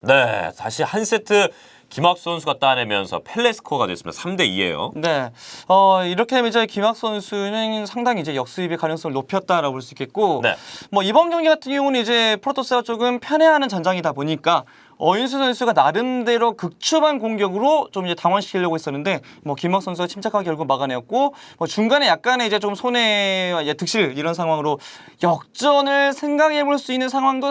네, 다시 한 세트 김학수 선수가 따내면서 펠레 스코어가 됐습니다. 3대2예요. 네, 이렇게 되면 이제 김학수 선수는 상당히 이제 역수입의 가능성을 높였다라고 볼 수 있겠고, 네. 뭐 이번 경기 같은 경우는 이제 프로토스가 조금 편해하는 전장이다 보니까 어윤수 선수가 나름대로 극초반 공격으로 좀 이제 당황시키려고 했었는데 뭐 김학수 선수가 침착하게 결국 막아내었고, 뭐 중간에 약간의 이제 좀 손해와 득실 이런 상황으로 역전을 생각해볼 수 있는 상황도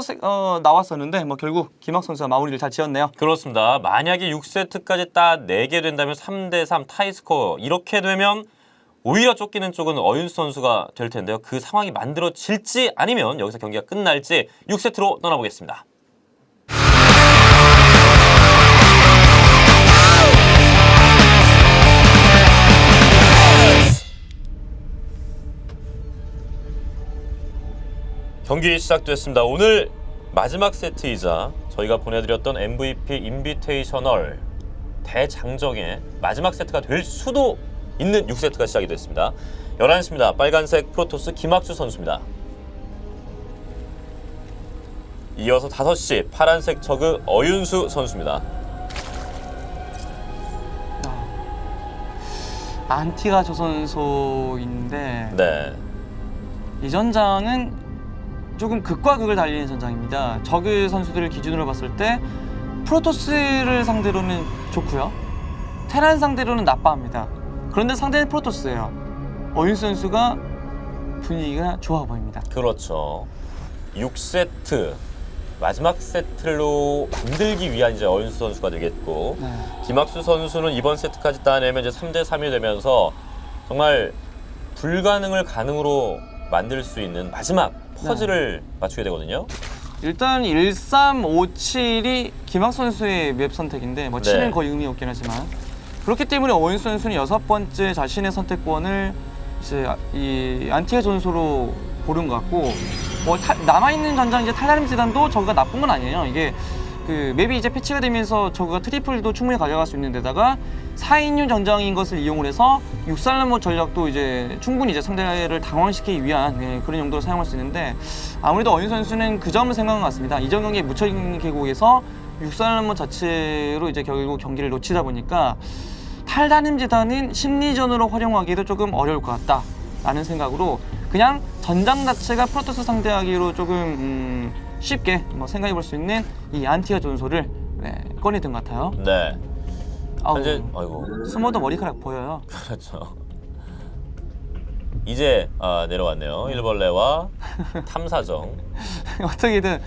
나왔었는데 뭐 결국 김학수 선수가 마무리를 잘 지었네요. 그렇습니다. 만약에 6세트까지 따내게 된다면 3대3 타이스코어. 이렇게 되면 오히려 쫓기는 쪽은 어윤수 선수가 될 텐데요. 그 상황이 만들어질지 아니면 여기서 경기가 끝날지 6세트로 떠나보겠습니다. 경기 시작됐습니다. 오늘 마지막 세트이자 저희가 보내드렸던 MVP 인비테이셔널 대장정의 마지막 세트가 될 수도 있는 6세트가 시작이 됐습니다. 11시입니다. 빨간색 프로토스 김학수 선수입니다. 이어서 5시 파란색 저그 어윤수 선수입니다. 안티가 조선소인데 네. 이 전장은 조금 극과 극을 달리는 전장입니다. 저그 선수들을 기준으로 봤을 때 프로토스를 상대로는 좋고요. 테란 상대로는 나빠합니다. 그런데 상대는 프로토스예요. 어윤수 선수가 분위기가 좋아 보입니다. 그렇죠. 6세트 마지막 세트로 만들기 위한 이제 어윤수 선수가 되겠고, 네. 김학수 선수는 이번 세트까지 따내면 이제 3대3이 되면서 정말 불가능을 가능으로 만들 수 있는 마지막 퍼즐을 맞추게 되거든요. 일단 1357이 김학수 선수의 맵 선택인데 뭐 7은 거의 의미 없긴 하지만, 그렇기 때문에 어윤수 선수는 6번째 자신의 선택권을 이제 이 안티가 전소로 고른 것 같고, 뭐 남아있는 전장 이제 탈라림 지단도 저거가 나쁜 건 아니에요. 이게 그 맵이 이제 패치가 되면서 저거가 트리플도 충분히 가져갈 수 있는 데다가 4인용 전장인 것을 이용을 해서 6살라모 전략도 이제 충분히 이제 상대를 당황시키기 위한 그런 용도로 사용할 수 있는데, 아무래도 어윤 선수는 그 점을 생각한 것 같습니다. 이전 경기에 묻혀있는 계곡에서 6살라모 자체로 이제 결국 경기를 놓치다 보니까 탈다림 재단은 심리전으로 활용하기도 조금 어려울 것 같다라는 생각으로 그냥 전장 자체가 프로토스 상대하기로 조금 쉽게 뭐 생각해 볼 수 있는 이 안티아 전소를 꺼내든 것 같아요. 네. 현재 아이고. 스모더 머리카락 보여요. 그렇죠. 이제 내려왔네요. 일벌레와 탐사정. 어떻게든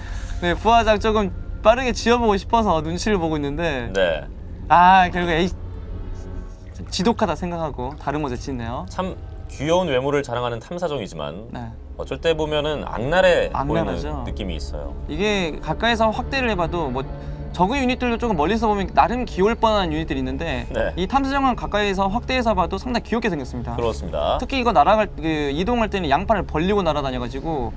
부하장 조금 빠르게 지어보고 싶어서 눈치를 보고 있는데, 네. 결국 지독하다 생각하고 다른 곳에 짓네요. 참 귀여운 외모를 자랑하는 탐사정이지만 네. 어쩔 때 보면은 악랄해 악랄하죠. 보이는 느낌이 있어요. 이게 가까이서 확대를 해봐도 뭐 저그 유닛들도 조금 멀리서 보면 나름 귀여울 뻔한 유닛들이 있는데, 네. 이 탐사정은 가까이서 확대해서 봐도 상당히 귀엽게 생겼습니다. 그렇습니다. 특히 이거 이동할 때는 양팔을 벌리고 날아다녀가지고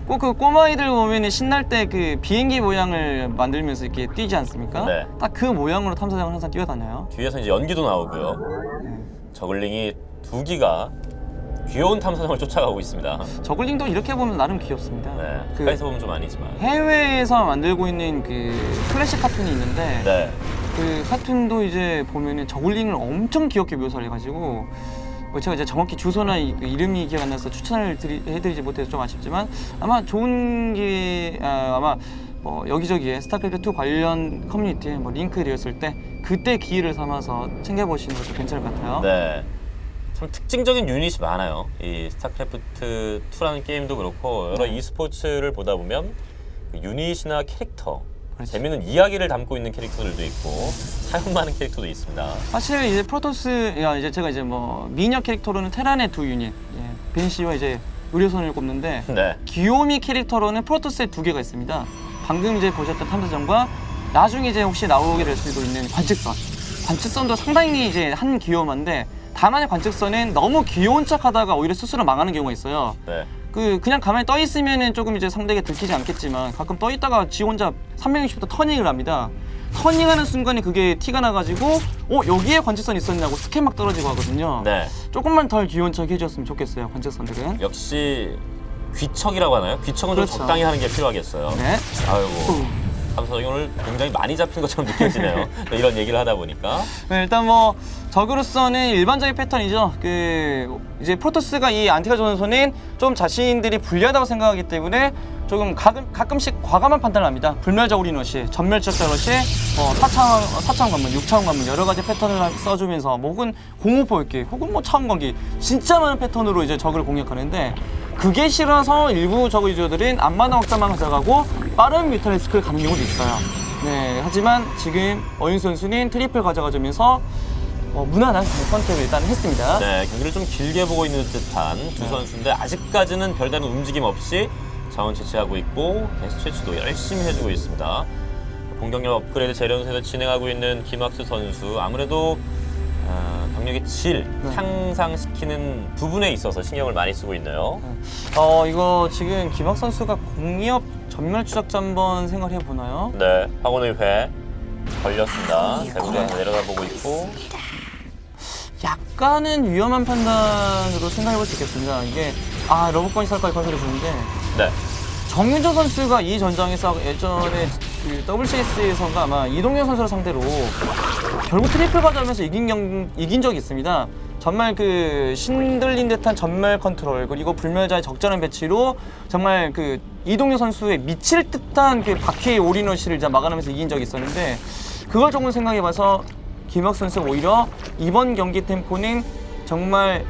꼭 그 꼬마아이들 보면 신날 때 그 비행기 모양을 만들면서 이렇게 뛰지 않습니까? 네. 딱 그 모양으로 탐사정은 항상 뛰어다녀요. 뒤에서 이제 연기도 나오고요. 저글링이 2기가 귀여운 탐사정을 쫓아가고 있습니다. 저글링도 이렇게 보면 나름 귀엽습니다. 네. 그 가까이서 보면 좀 아니지만. 해외에서 만들고 있는 그 클래식 카툰이 있는데, 네. 그 카툰도 이제 보면은 저글링을 엄청 귀엽게 묘사를 해가지고, 뭐 제가 이제 정확히 주소나 그 이름이 기억 안 나서 추천을 해드리지 못해서 좀 아쉽지만, 아마 좋은 게 아마 뭐 여기저기에 스타크래프트 2 관련 커뮤니티에 뭐 링크 되었을 때 그때 기회를 삼아서 챙겨보시는 것도 괜찮을 것 같아요. 네. 참 특징적인 유닛이 많아요. 이 스타크래프트 2라는 게임도 그렇고 여러 e스포츠를 보다 보면 그 유닛이나 캐릭터, 그렇지. 재미있는 이야기를 담고 있는 캐릭터들도 있고 사용 많은 캐릭터도 있습니다. 사실 이제 프로토스, 이제 제가 이제 뭐 미녀 캐릭터로는 테란의 2 유닛, 벤시와 이제 의료선을 꼽는데, 네. 귀요미 캐릭터로는 프로토스의 2개가 있습니다. 방금 이제 보셨던 탐사정과 나중에 이제 혹시 나오게 될 수도 있는 관측선도 상당히 이제 한 귀요미인데, 다만 관측선은 너무 귀여운 척하다가 오히려 스스로 망하는 경우가 있어요. 네. 그냥 가만히 떠 있으면은 조금 이제 상대에게 들키지 않겠지만, 가끔 떠 있다가 지 혼자 360도 터닝을 합니다. 터닝하는 순간에 그게 티가 나가지고 여기에 관측선 있었냐고 스캔 막 떨어지고 하거든요. 네. 조금만 덜 귀여운 척 해줬으면 좋겠어요, 관측선들은. 역시 귀척이라고 하나요? 귀척은 그렇죠. 좀 적당히 하는 게 필요하겠어요. 네. 아이고. 삼성이 오늘 굉장히 많이 잡힌 것처럼 느껴지네요. 이런 얘기를 하다 보니까. 네, 일단 뭐 적으로서는 일반적인 패턴이죠. 이제 프로토스가 이 안티가 전선은 좀 자신들이 불리하다고 생각하기 때문에 조금 가끔씩 과감한 판단을 합니다. 불멸자 올인러시, 전멸적 러시, 4차원 관문, 6차원 관문 여러 가지 패턴을 써주면서 뭐 혹은 공호포 읽기, 혹은 뭐 차원 관기 진짜 많은 패턴으로 이제 적을 공략하는데 그게 싫어서 일부 저그 유저들은 앞마당 확장만 가져가고 빠른 뮤탈리스크를 가는 경우도 있어요. 네, 하지만 지금 어윤 선수는 트리플 가져가주면서 무난한 선택을 일단 했습니다. 네, 경기를 좀 길게 보고 있는 듯한 두 선수인데 아직까지는 별다른 움직임 없이 자원 채취하고 있고 개수 채취도 열심히 해주고 있습니다. 공격력 업그레이드 재련세도 진행하고 있는 김학수 선수 아무래도 병력의 질 향상시키는 부분에 있어서 신경을 많이 쓰고 있네요. 이거 지금 김학 선수가 공이업 전멸 추적자 한번 생각해 보나요? 네, 황혼의 회 걸렸습니다. 대구가 내려다 보고 있고 약간은 위험한 판단으로 생각해 볼 수 있겠습니다. 이게 러브건이 살까지 건설해 주는데 네, 정윤조 선수가 이 전장에서 예전에 그 WCS에서가 아마 이동현 선수를 상대로 결국 트리플 가져오면서 이긴 적이 있습니다. 정말 그 신들린 듯한 전멸 컨트롤 그리고 불멸자의 적절한 배치로 정말 그 이동현 선수의 미칠 듯한 그 바퀴의 올인러시를 이제 막아내면서 이긴 적이 있었는데 그걸 조금 생각해봐서 김학 선수 오히려 이번 경기 템포는 정말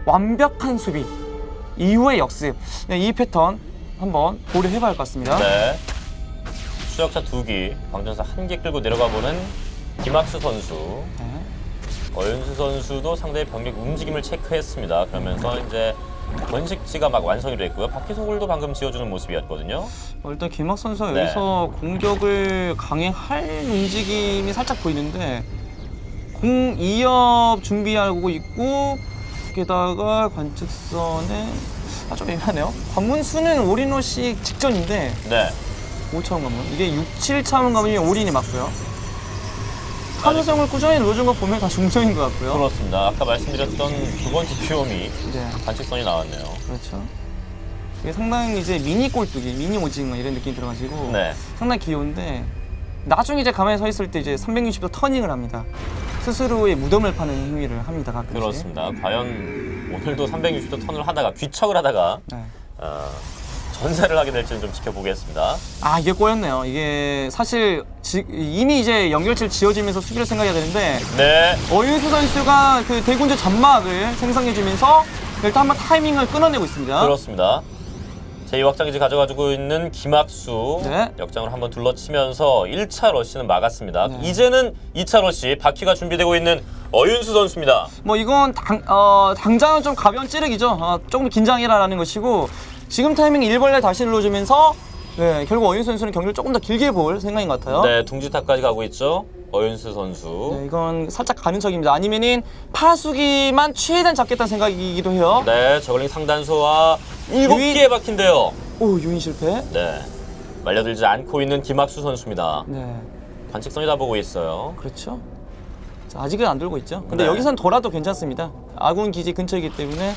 완벽한 수비 이후의 역습 이 패턴 한번 고려해봐야 할 것 같습니다. 네. 추적자 2기, 광전사 1기 끌고 내려가 보는 김학수 선수. 네. 어윤수 선수도 상대의 병력 움직임을 체크했습니다. 그러면서 이제 번식지가 막 완성이 됐고요. 바퀴소굴도 방금 지어주는 모습이었거든요. 일단 김학 선수가 네. 여기서 공격을 강행할 움직임이 살짝 보이는데 공 2업 준비하고 있고 게다가 관측선에 좀 애매하네요. 관문 수는 올인러시 직전인데 네. 5차원 관문 이게 6, 7차원 관문이면 올인이 맞고요. 탄호성을 꾸준히 넣어준 거 보면 다 중성인 것 같고요. 그렇습니다. 아까 말씀드렸던 두 번째 피오미 네, 관측선이 나왔네요. 그렇죠. 이게 상당히 이제 미니 꼴뚜기, 미니 오징어 이런 느낌이 들어가지고 네. 상당히 귀여운데 나중에 이제 가만히 서 있을 때 이제 360도 터닝을 합니다. 스스로의 무덤을 파는 행위를 합니다. 가끔씩. 그렇습니다. 과연 오늘도 360도 턴을 하다가 귀척을 하다가 네. 전사를 하게 될지는 좀 지켜보겠습니다. 이게 꼬였네요. 이게 사실 이미 이제 연결체를 지어지면서 수비를 생각해야 되는데 네. 어윤수 선수가 그 대군주 점막을 생성해주면서 일단 한번 타이밍을 끊어내고 있습니다. 그렇습니다. 제2확장기지 가져가지고 있는 김학수 네. 역장으로 한번 둘러치면서 1차 러시는 막았습니다. 네. 이제는 2차 러시 바퀴가 준비되고 있는 어윤수 선수입니다. 뭐 이건 당장은 좀 가벼운 찌르기죠. 조금 긴장해라라는 것이고 지금 타이밍에 일벌레 다시 눌러주면서 네, 결국 어윤수 선수는 경기를 조금 더 길게 볼 생각인 것 같아요. 네, 둥지탑까지 가고 있죠. 어윤수 선수. 네, 이건 살짝 가는 척입니다. 아니면은 파수기만 최대한 잡겠다는 생각이기도 해요. 네, 저글링 상단소와 7개의 바퀴인데요. 오, 유인 실패. 네, 말려들지 않고 있는 김학수 선수입니다. 네, 관측선이 다 보고 있어요. 그렇죠. 자, 아직은 안 들고 있죠. 근데 네. 여기선 돌아도 괜찮습니다. 아군 기지 근처이기 때문에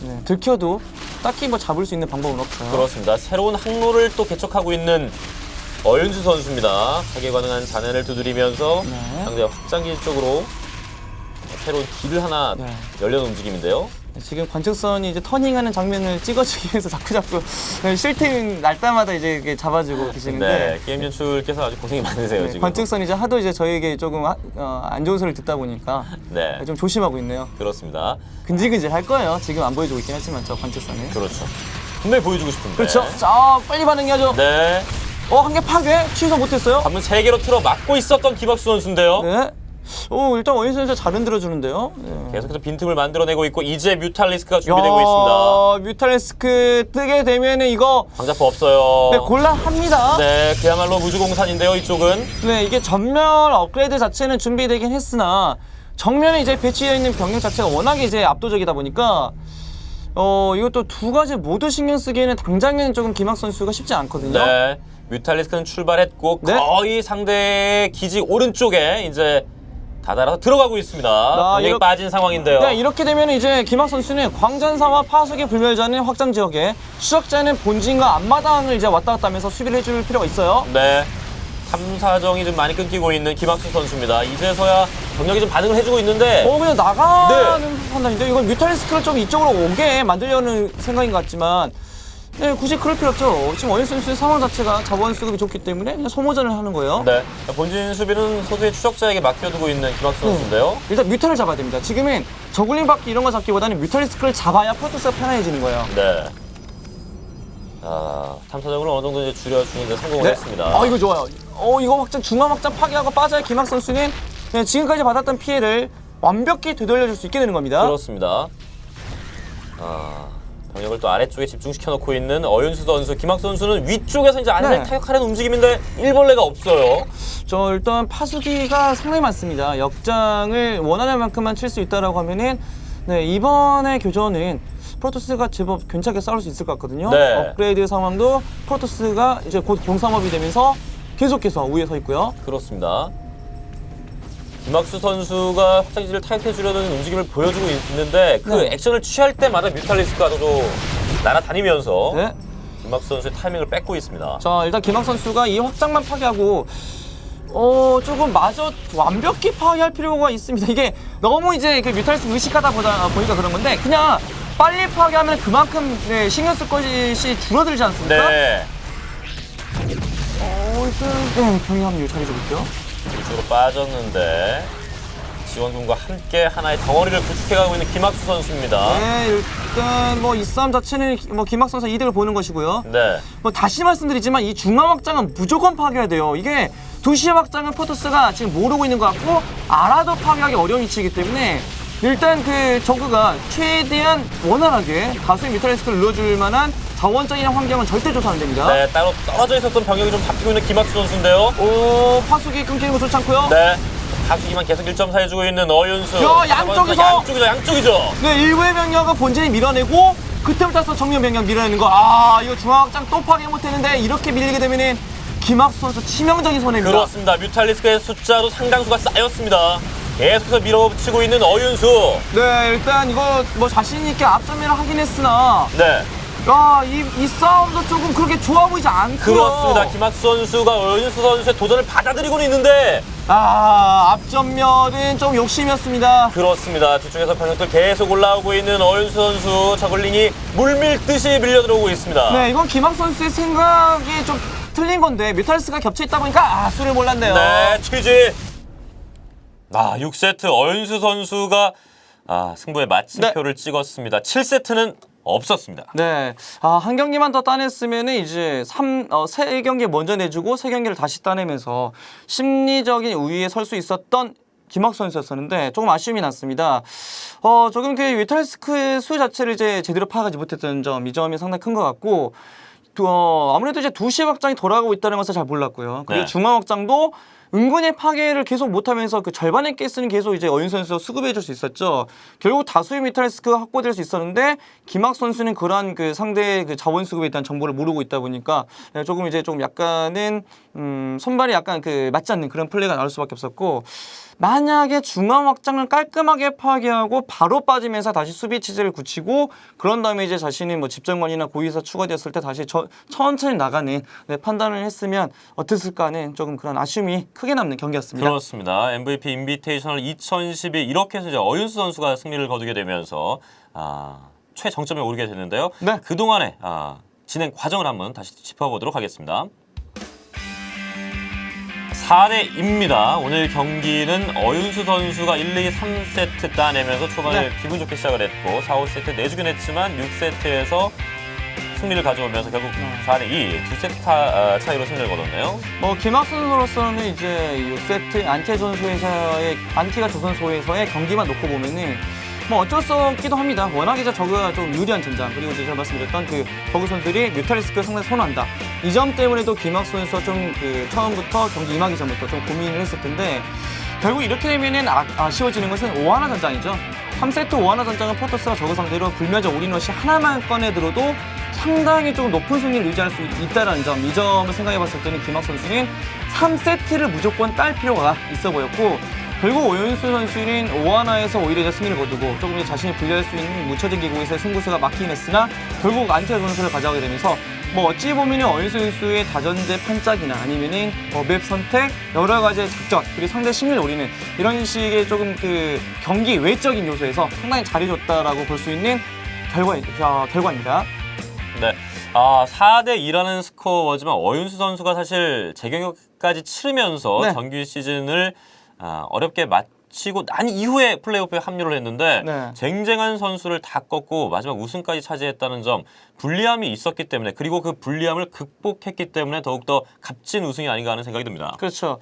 네, 들켜도 딱히 뭐 잡을 수 있는 방법은 없어요. 그렇습니다. 새로운 항로를 또 개척하고 있는 어윤수 선수입니다. 타겟 가능한 잔해를 두드리면서 네. 상대 확장기 쪽으로 새로운 길을 하나 네. 열려는 움직임인데요. 지금 관측선이 이제 터닝하는 장면을 찍어주기 위해서 자꾸 실템 날 때마다 이제 이렇게 잡아주고 계시는데 네, 게임 연출께서 아주 고생이 많으세요. 네, 지금. 관측선이 이제 하도 이제 저에게 조금 안 좋은 소리를 듣다 보니까 네, 좀 조심하고 있네요. 그렇습니다. 근질근질 할 거예요. 지금 안 보여주고 있긴 하지만 저 관측선이. 그렇죠. 분명히 보여주고 싶은데. 그렇죠. 자, 빨리 반응해야죠. 네, 한 개 파괴 취소 못했어요. 한번 3개로 틀어 막고 있었던 김학수 선수인데요. 네. 일단 어윤수 선수가 잘 흔들어주는데요. 네. 계속해서 빈틈을 만들어내고 있고 이제 뮤탈리스크가 준비되고 있습니다. 뮤탈리스크 뜨게 되면은 이거 광자포 없어요. 네, 곤란합니다. 네, 그야말로 무주공산인데요. 이쪽은. 네, 이게 전멸 업그레이드 자체는 준비되긴 했으나 정면에 이제 배치되어 있는 병력 자체가 워낙에 이제 압도적이다 보니까 이것도 두 가지 모두 신경 쓰기에는 당장에는 조금 김학 선수가 쉽지 않거든요. 네, 뮤탈리스크는 출발했고 네. 거의 상대의 기지 오른쪽에 이제 다다라서 들어가고 있습니다. 굉장히 이렇게- 빠진 상황인데요. 네, 이렇게 되면 이제 김학 선수는 광전사와 파수기 불멸자는 확장 지역에 추적자는 본진과 앞마당을 이제 왔다 갔다 하면서 수비를 해줄 필요가 있어요. 네, 탐사정이 좀 많이 끊기고 있는 김학수 선수입니다. 이제서야 병력이 좀 반응을 해주고 있는데 그냥 나가는 판단인데 이건 뮤탈리스크를 좀 이쪽으로 오게 만들려는 생각인 것 같지만 네, 굳이 그럴 필요 없죠. 지금 어윤 선수의 상황 자체가 자원 수급이 좋기 때문에 그냥 소모전을 하는 거예요. 네, 본진 수비는 소수의 추적자에게 맡겨두고 있는 김학수 선수인데요. 일단 뮤탈을 잡아야 됩니다. 지금은 저글링 바퀴 이런 거 잡기보다는 뮤탈리스크를 잡아야 프로토스가 편해지는 거예요. 네. 탐사정으로 어느 정도 이제 줄여주는데 성공을 했습니다. 이거 좋아요. 이거 확장 중앙 확장 파괴하고 빠져야 김학 선수는 그냥 지금까지 받았던 피해를 완벽히 되돌려줄 수 있게 되는 겁니다. 그렇습니다. 병력을 또 아래쪽에 집중시켜 놓고 있는 어윤수 선수, 김학 선수는 위쪽에서 이제 안에 타격하려는 움직임인데 일벌레가 없어요. 일단 파수기가 상당히 많습니다. 역장을 원하는 만큼만 칠 수 있다라고 하면은 이번에 교전은 프로토스가 제법 괜찮게 싸울 수 있을 것 같거든요. 네. 업그레이드 상황도 프로토스가 이제 곧 공삼업이 되면서 계속해서 우위에 서 있고요. 그렇습니다. 김학수 선수가 확장기지를 타격해 주려는 움직임을 보여주고 있는데 그 액션을 취할 때마다 뮤탈리스크가 또 날아다니면서 김학수 선수의 타이밍을 뺏고 있습니다. 자, 일단 김학 선수가 이 확장만 파괴하고 조금 마저 완벽히 파괴할 필요가 있습니다. 이게 너무 이제 그 뮤탈리스크 의식하다 보니까 그런 건데 그냥 빨리 파괴하면 그만큼 신경 쓸 것이 줄어들지 않습니까? 네. 일단 병력 합류 잘해주고 있고요. 이쪽으로 빠졌는데 지원군과 함께 하나의 덩어리를 구축해가고 있는 김학수 선수입니다. 네, 일단 이 싸움 자체는 김학 선수 이득을 보는 것이고요. 네. 다시 말씀드리지만 이 중앙 확장은 무조건 파괴해야 돼요. 이게 2시의 확장은 포토스가 지금 모르고 있는 것 같고 알아도 파괴하기 어려운 위치이기 때문에 일단 그 저그가 최대한 원활하게 다수의 뮤탈리스크를 눌러줄 만한 자원적인 환경은 절대 조사 안 됩니다. 네, 따로 떨어져 있었던 병력이 좀 잡히고 있는 김학수 선수인데요. 파수기 끊기는 거 좋지 않고요. 네. 파수기만 계속 1점 사해주고 있는 어윤수. 양쪽이죠. 네, 일부의 병력은 본진이 밀어내고 그때부터 정면 병력 밀어내는 거. 이거 중앙 확장 또 파괴 못했는데 이렇게 밀리게 되면은 김학수 선수 치명적인 손해입니다. 그렇습니다. 뮤탈리스크의 숫자도 상당수가 쌓였습니다. 계속해서 밀어붙이고 있는 어윤수. 네, 일단 이거 자신 있게 앞전면을 하긴 했으나 네. 이 싸움도 조금 그렇게 좋아 보이지 않고요. 그렇습니다. 김학수 선수가 어윤수 선수의 도전을 받아들이고는 있는데 앞전면은 좀 욕심이었습니다. 그렇습니다. 뒤쪽에서 병력들 계속 올라오고 있는 어윤수 선수 저글링이 물밀듯이 밀려들어오고 있습니다. 네, 이건 김학 선수의 생각이 좀 틀린 건데 뮤탈리스크가 겹쳐 있다 보니까 수를 몰랐네요. 네, 취지. 6세트 어윤수 선수가 승부의 마침표를 찍었습니다. 7세트는 없었습니다. 네. 한 경기만 더 따냈으면은 이제 3경기 먼저 내주고 3경기를 다시 따내면서 심리적인 우위에 설 수 있었던 김학 선수였었는데 조금 아쉬움이 났습니다. 조금 그 뮤탈리스크의 수 자체를 이제 제대로 파악하지 못했던 점, 이 점이 상당히 큰 것 같고 아무래도 이제 2시 확장이 돌아가고 있다는 것을 잘 몰랐고요. 그리고 중앙 확장도 은근히 파괴를 계속 못하면서 그 절반의 가스는 계속 이제 어윤 선수가 수급해줄 수 있었죠. 결국 다수의 뮤탈리스크가 확보될 수 있었는데 김학 선수는 그러한 그 상대의 그 자원 수급에 대한 정보를 모르고 있다 보니까 조금 이제 좀 약간은 손발이 약간 그 맞지 않는 그런 플레이가 나올 수밖에 없었고 만약에 중앙 확장을 깔끔하게 파괴하고 바로 빠지면서 다시 수비 체제를 굳히고 그런 다음에 이제 자신이 집정관이나 고위에서 추가되었을 때 다시 천천히 나가는 판단을 했으면 어땠을까 하는 조금 그런 아쉬움이 크게 남는 경기였습니다. 그렇습니다. MVP 인비테이셔널 2012 이렇게 해서 이제 어윤수 선수가 승리를 거두게 되면서 최정점에 오르게 됐는데요. 네. 그동안의 진행 과정을 한번 다시 짚어보도록 하겠습니다. 4대2입니다. 오늘 경기는 어윤수 선수가 1, 2, 3세트 따내면서 초반에 기분 좋게 시작을 했고 4, 5세트 내주긴 했지만 6세트에서 승리를 가져오면서 결국 4대2 두 세트 차이로 승리를 거뒀네요. 김학 선수로서는 이제 6세트 안티가 조선소에서의 경기만 놓고 보면은 어쩔 수 없기도 합니다. 워낙 이제 저그가 좀 유리한 전장, 그리고 이제 제가 말씀드렸던 그 저그 선수들이 뮤탈리스크를 상당히 선호한다. 이 점 때문에도 김학 선수가 좀 처음부터 경기 임하기 전부터 좀 고민을 했을 텐데 결국 이렇게 되면은 아쉬워지는 것은 오하나 전장이죠. 3세트 오하나 전장은 포토스가 저그 상대로 불멸적 올인러시 하나만 꺼내들어도 상당히 좀 높은 승리를 유지할 수 있다는 점, 이 점을 생각해봤을 때는 김학 선수는 3세트를 무조건 딸 필요가 있어 보였고 결국 오윤수 선수는 오하나에서 오히려 이제 승리를 거두고 조금 자신이 불리할 수 있는 묻혀진 기구에서의 승부수가 막히긴 했으나 결국 안티아 선수를 가져가게 되면서 뭐 어찌 보면은 어윤수 선수의 다전제 판짝이나 아니면은 맵 선택, 여러 가지의 작전, 그리고 상대 심리를 노리는 이런 식의 조금 그 경기 외적인 요소에서 상당히 잘해줬다라고 볼 수 있는 결과입니다. 네. 4대2라는 스코어지만 어윤수 선수가 사실 재경기까지 치르면서 네. 정규 시즌을 어렵게 마치고 난 이후에 플레이오프에 합류를 했는데 네. 쟁쟁한 선수를 다 꺾고 마지막 우승까지 차지했다는 점, 불리함이 있었기 때문에, 그리고 그 불리함을 극복했기 때문에 더욱더 값진 우승이 아닌가 하는 생각이 듭니다. 그렇죠.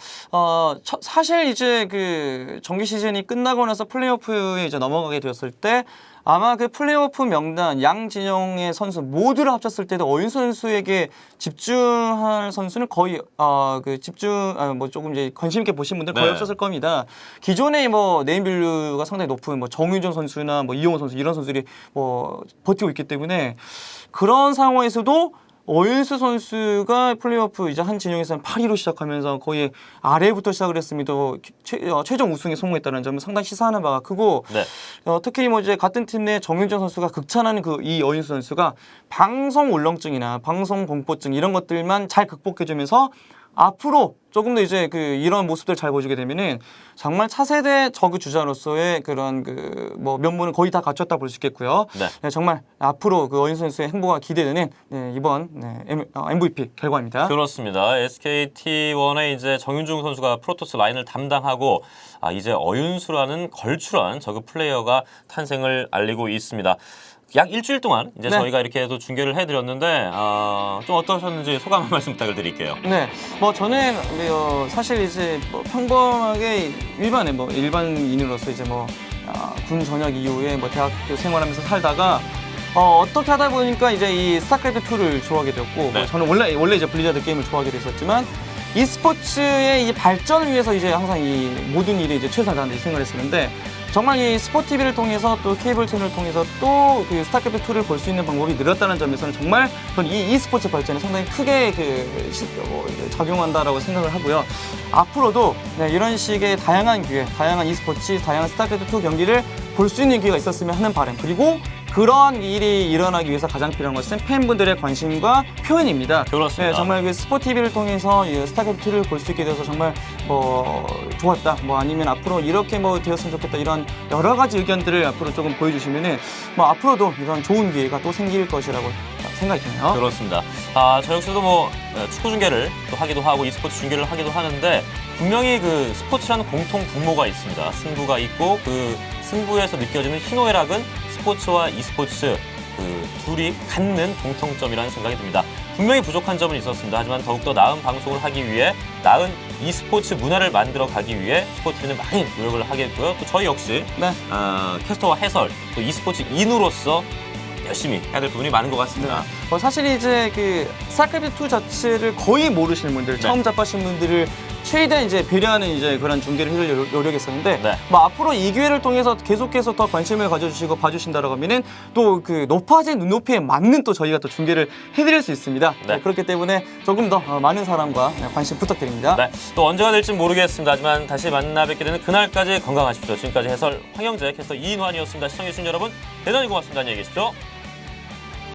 사실 이제 그 정규 시즌이 끝나고 나서 플레이오프에 이제 넘어가게 되었을 때 아마 그 플레이오프 명단 양 진영의 선수 모두를 합쳤을 때도 어윤수 선수에게 집중할 선수는 거의 뭐 조금 이제 관심 있게 보신 분들 거의 네. 없었을 겁니다. 기존에 뭐 네임밸류가 상당히 높은 뭐 정유정 선수나 뭐 이용호 선수 이런 선수들이 뭐 버티고 있기 때문에 그런 상황에서도 어윤수 선수가 플레이오프 이제 한 진영에서는 8위로 시작하면서 거의 아래부터 시작을 했습니다. 최종 우승에 성공했다는 점은 상당히 시사하는 바가 크고 네. 특히 뭐 이제 같은 팀 내 정윤정 선수가 극찬하는 이 어윤수 선수가 방송 울렁증이나 방송 공포증 이런 것들만 잘 극복해주면서 앞으로 조금 더 이제 이런 모습들 잘 보여주게 되면은 정말 차세대 저그 주자로서의 그런 뭐 면모는 거의 다 갖췄다 볼 수 있겠고요. 네. 네, 정말 앞으로 어윤수 선수의 행보가 기대되는 이번 MVP 결과입니다. 그렇습니다. SKT1의 이제 정윤중 선수가 프로토스 라인을 담당하고 이제 어윤수라는 걸출한 저그 플레이어가 탄생을 알리고 있습니다. 약 일주일 동안 이제 네. 저희가 이렇게 또 중계를 해드렸는데 좀 어떠셨는지 소감 한 말씀 부탁을 드릴게요. 네, 뭐 저는 사실 이제 뭐 평범하게 일반인으로서 이제 군 전역 이후에 뭐 대학교 생활하면서 살다가 어떻게 하다 보니까 이제 이 스타크래프트 2를 좋아하게 되었고 네. 뭐 저는 원래 이제 블리자드 게임을 좋아하게 됐었지만 e스포츠의 이 발전을 위해서 이제 항상 이 모든 일에 이제 최선을 다한다 이 생각을 했었는데 정말 이 스포츠 TV를 통해서 또 케이블 채널을 통해서 또 그 스타크래프트 2를 볼 수 있는 방법이 늘었다는 점에서는 정말 저는 이 e스포츠 발전에 상당히 크게 작용한다라고 생각을 하고요. 앞으로도 이런 식의 다양한 기회, 다양한 e스포츠, 다양한 스타크래프트 2 경기를 볼 수 있는 기회가 있었으면 하는 바람, 그리고 그런 일이 일어나기 위해서 가장 필요한 것은 팬분들의 관심과 표현입니다. 그렇습니다. 네, 정말 그 스포 TV를 통해서 스타크래프트를 볼 수 있게 돼서 정말 좋았다. 아니면 앞으로 이렇게 되었으면 좋겠다. 이런 여러 가지 의견들을 앞으로 조금 보여주시면은 앞으로도 이런 좋은 기회가 또 생길 것이라고 생각이 드네요. 그렇습니다. 저 역시도 축구 중계를 또 하기도 하고 e스포츠 중계를 하기도 하는데 분명히 그 스포츠라는 공통 분모가 있습니다. 승부가 있고 그 승부에서 느껴지는 희노애락은 스포츠와 e스포츠 둘이 갖는 공통점이라는 생각이 듭니다. 분명히 부족한 점은 있었습니다. 하지만 더욱더 나은 방송을 하기 위해 나은 e스포츠 문화를 만들어 가기 위해 스포티비는 많이 노력을 하겠고요. 또 저희 역시 네. 캐스터와 해설, 또 e스포츠인으로서 열심히 해야 될 부분이 많은 것 같습니다. 사실 이제 스타크래프트 2 자체를 거의 모르시는 분들, 처음 접하신 분들을 최대한 이제 배려하는 이제 그런 중계를 해줄 노력했었는데 네. 앞으로 이 기회를 통해서 계속해서 더 관심을 가져주시고 봐주신다라고 하면은 또 높아진 눈높이에 맞는 또 저희가 또 중계를 해드릴 수 있습니다. 네. 그렇기 때문에 조금 더 많은 사랑과 관심 부탁드립니다. 네, 또 언제가 될지 모르겠습니다. 하지만 다시 만나 뵙게 되는 그날까지 건강하십시오. 지금까지 해설 황영재, 캐스터 이인환이었습니다. 시청해주신 여러분 대단히 고맙습니다. 안녕히 계십시오.